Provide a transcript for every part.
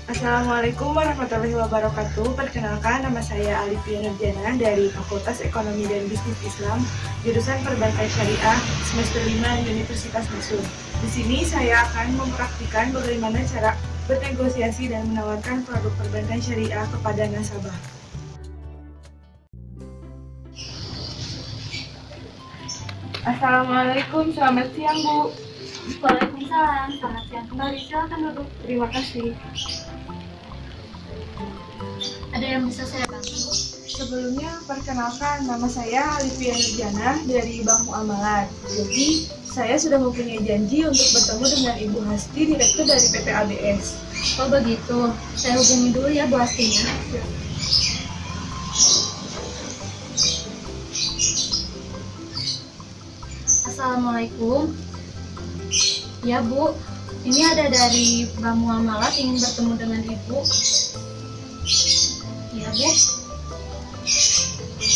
Assalamualaikum warahmatullahi wabarakatuh. Perkenalkan, nama saya Alifia Nurjana dari Fakultas Ekonomi dan Bisnis Islam, jurusan Perbankan Syariah, semester 5 Universitas Mesir. Di sini saya akan mempraktikkan bagaimana cara bernegosiasi dan menawarkan produk perbankan syariah kepada nasabah. Assalamualaikum, selamat siang Bu. Waalaikumsalam, selamat siang kembali. Silakan duduk. Terima kasih. Ada yang bisa saya bantu? Sebelumnya, perkenalkan, nama saya Alifia Nurjana dari Bank Muamalat. Jadi, saya sudah mempunyai janji untuk bertemu dengan Ibu Hasti, Direktur dari PT ABS. Oh begitu, saya hubungi dulu ya Bu Hastinya. Assalamualaikum. Ya Bu, ini ada dari Bank Muamalat ingin bertemu dengan Ibu. Ya Bu.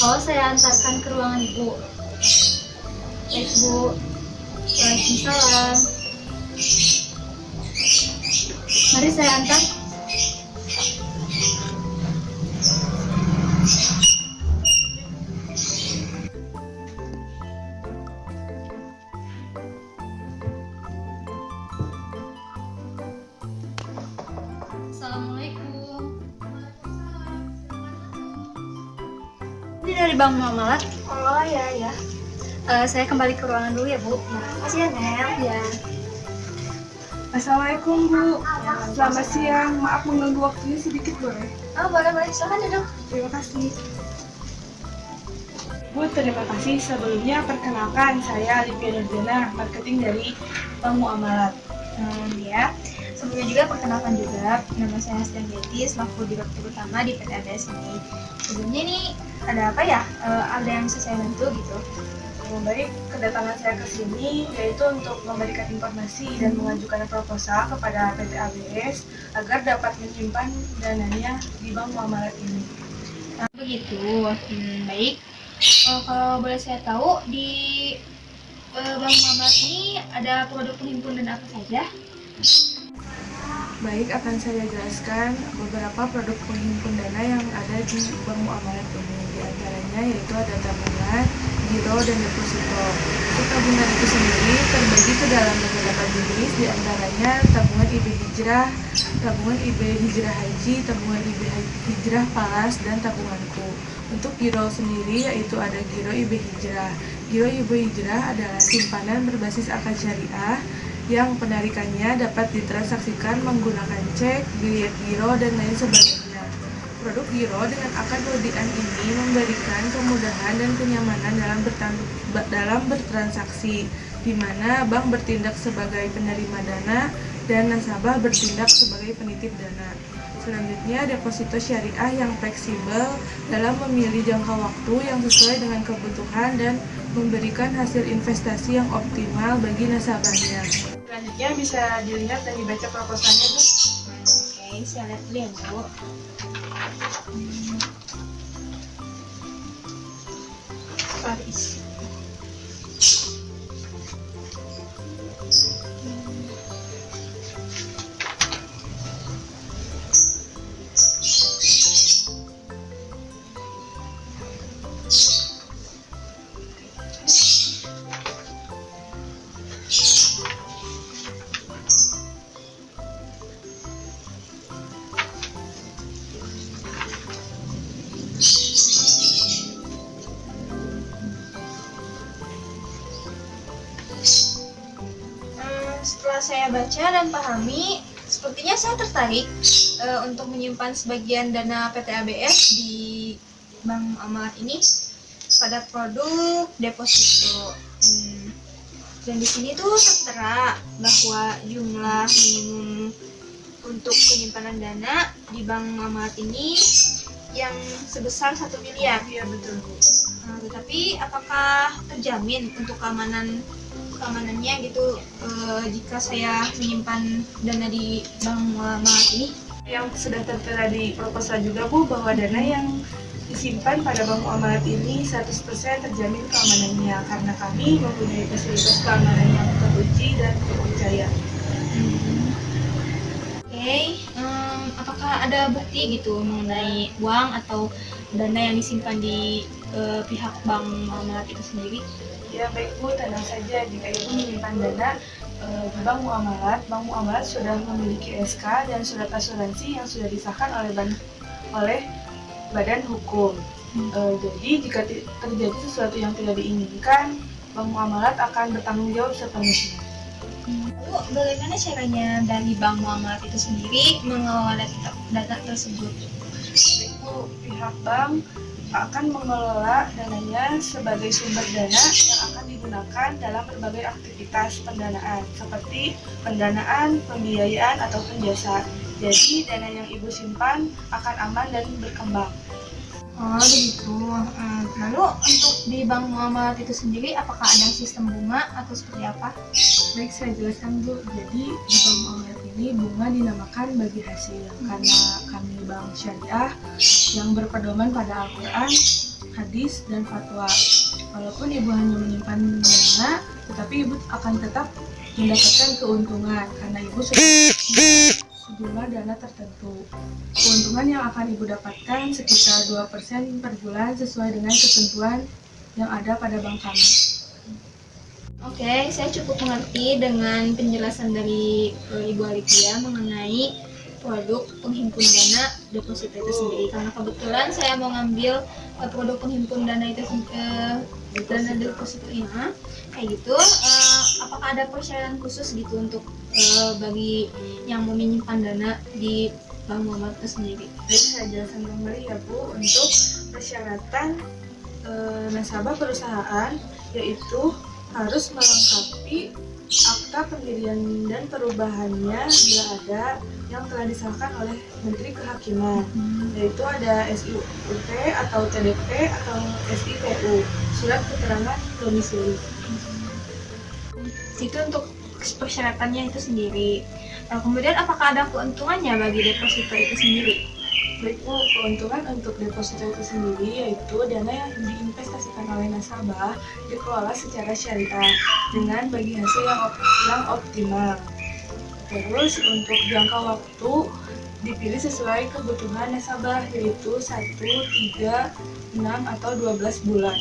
Oh, saya antarkan ke ruangan Ibu. Baik Bu. Waalaikumsalam. Mari saya antar. Assalamualaikum. Ini dari Bank Muamalat. Oh ya. Saya kembali ke ruangan dulu ya Bu. Makasih ya Nel. Ya. Assalamualaikum Bu. Selamat siang. Maaf mengganggu waktunya sedikit boleh? Oh boleh. Silakan duduk. Terima kasih. Bu, terima kasih. Sebelumnya perkenalkan, saya Alifia Nurjana, marketing dari Bank Muamalat. Ya. Sebelumnya juga perkenalkan juga, nama saya Hasti Anggetti, selaku direktur utama di PT ABS ini. Sebelumnya ini ada apa ya? Ada yang bisa saya bantu gitu? Baik, kedatangan saya ke sini yaitu untuk memberikan informasi dan mengajukan proposal kepada PT ABS agar dapat menyimpan dananya di Bank Muamalat ini. Begitu. Baik. Kalau boleh saya tahu di Bank Muamalat ini ada produk penghimpun dana apa saja? Baik, akan saya jelaskan beberapa produk penghimpun dana yang ada di Bank Muamalat ini. Di antaranya yaitu ada tabungan, giro, dan deposito. Untuk tabungan itu sendiri terbagi ke dalam beberapa jenis, di antaranya tabungan IB Hijrah, tabungan IB Hijrah Haji, tabungan IB Hijrah Palas, dan tabunganku. Untuk giro sendiri yaitu ada giro IB Hijrah. Giro IB Hijrah adalah simpanan berbasis akad syariah yang penarikannya dapat ditransaksikan menggunakan cek, bilet giro, dan lain sebagainya. Produk giro dengan akad wadian ini memberikan kemudahan dan kenyamanan dalam bertransaksi, di mana bank bertindak sebagai penerima dana dan nasabah bertindak sebagai penitip dana. Selanjutnya, deposito syariah yang fleksibel dalam memilih jangka waktu yang sesuai dengan kebutuhan dan memberikan hasil investasi yang optimal bagi nasabahnya. Selanjutnya bisa dilihat dan dibaca proposalnya, Bu. Oke, saya lihat dulu ya Bu. Paris. Setelah saya baca dan pahami, sepertinya saya tertarik untuk menyimpan sebagian dana PT ABS di Bank Muamalat ini pada produk deposito. Dan di sini tuh tertera bahwa jumlah minimum untuk penyimpanan dana di Bank Muamalat ini yang sebesar 1 miliar. Iya, betul, Bu. Tetapi apakah terjamin untuk keamanannya gitu jika saya menyimpan dana di Bank Muamalat ini? Yang sudah tertera di proposal juga, Bu, bahwa dana yang disimpan pada Bank Muamalat ini 100% terjamin keamanannya karena kami mempunyai fasilitas keamanan yang teruji dan terpercaya. Oke, ada bukti gitu mengenai uang atau dana yang disimpan di pihak bank muamalat itu sendiri? Ya baik Bu, tenang saja jika Ibu menyimpan dana di bank muamalat sudah memiliki SK dan surat asuransi yang sudah disahkan oleh badan hukum. Jadi jika terjadi sesuatu yang tidak diinginkan, bank muamalat akan bertanggung jawab sepenuhnya. Lalu bagaimana caranya dari bank muamalat itu sendiri mengelola data tersebut? Itu pihak bank akan mengelola dananya sebagai sumber dana yang akan digunakan dalam berbagai aktivitas pendanaan seperti pendanaan, pembiayaan, ataupun jasa. Jadi dana yang Ibu simpan akan aman dan berkembang. Oh begitu. Lalu untuk di bank muamalat itu sendiri apakah ada sistem bunga atau seperti apa? Baik, saya jelaskan Bu. Jadi di bank muamalat ini bunga dinamakan bagi hasil karena kami bank syariah yang berpedoman pada Al-Quran, hadis, dan fatwa. Walaupun Ibu hanya menyimpan dana, tetapi Ibu akan tetap mendapatkan keuntungan karena Ibu sudah sejumlah dana tertentu. Keuntungan yang akan Ibu dapatkan sekitar 2% per bulan sesuai dengan ketentuan yang ada pada bank kami. Oke, saya cukup mengerti dengan penjelasan dari Ibu Alifia mengenai produk penghimpun dana deposito itu sendiri. Karena kebetulan saya mau ngambil produk penghimpun dana itu dana deposito ini, kayak gitu. Apakah ada persyaratan khusus gitu untuk bagi yang mau menyimpan dana di bank muamalat itu sendiri? Baik, saya jelaskan kembali ya Bu. Untuk persyaratan nasabah perusahaan yaitu harus melengkapi akta pendirian dan perubahannya bila ada yang telah disahkan oleh Menteri Kehakiman, yaitu ada SIUP atau TDP atau SIPU, surat keterangan domisili. Itu untuk persyaratannya itu sendiri. Kemudian apakah ada keuntungannya bagi deposito itu sendiri? Baik Bu, keuntungan untuk deposito itu sendiri yaitu dana yang diinvestasikan oleh nasabah dikelola secara syariah dengan bagi hasil yang optimal. Terus untuk jangka waktu dipilih sesuai kebutuhan nasabah yaitu 1, 3, 6, atau 12 bulan.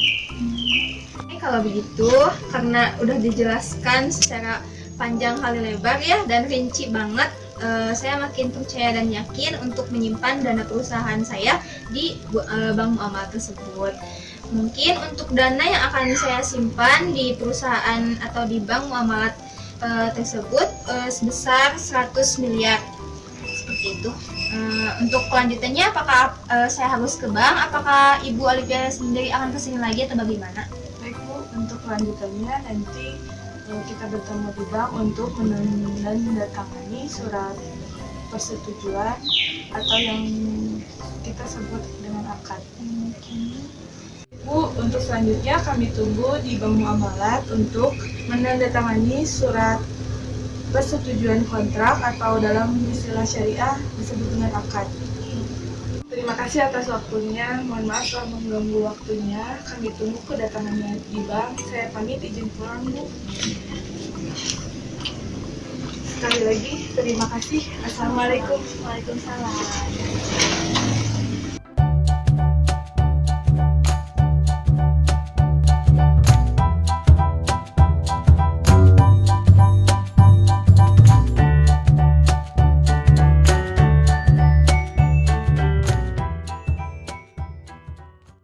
Kalau begitu, karena udah dijelaskan secara panjang kali lebar ya dan rinci banget, saya makin percaya dan yakin untuk menyimpan dana perusahaan saya di bank muamalat tersebut. Mungkin untuk dana yang akan saya simpan di perusahaan atau di bank muamalat tersebut sebesar 100 miliar seperti itu. Untuk kelanjutannya apakah saya harus ke bank? Apakah Ibu Alifia sendiri akan kesini lagi atau bagaimana? Baik Bu, untuk kelanjutannya nanti kita bertemu di bank untuk menandatangani surat persetujuan atau yang kita sebut dengan akad. Bu, untuk selanjutnya kami tunggu di bank muamalat untuk menandatangani surat persetujuan kontrak atau dalam istilah syariah disebut dengan akad. Terima kasih atas waktunya. Mohon maaf telah mengganggu waktunya. Kami tunggu kedatangannya di bank. Saya pamit izin pulang, Bu. Sekali lagi, terima kasih. Assalamualaikum. Waalaikumsalam.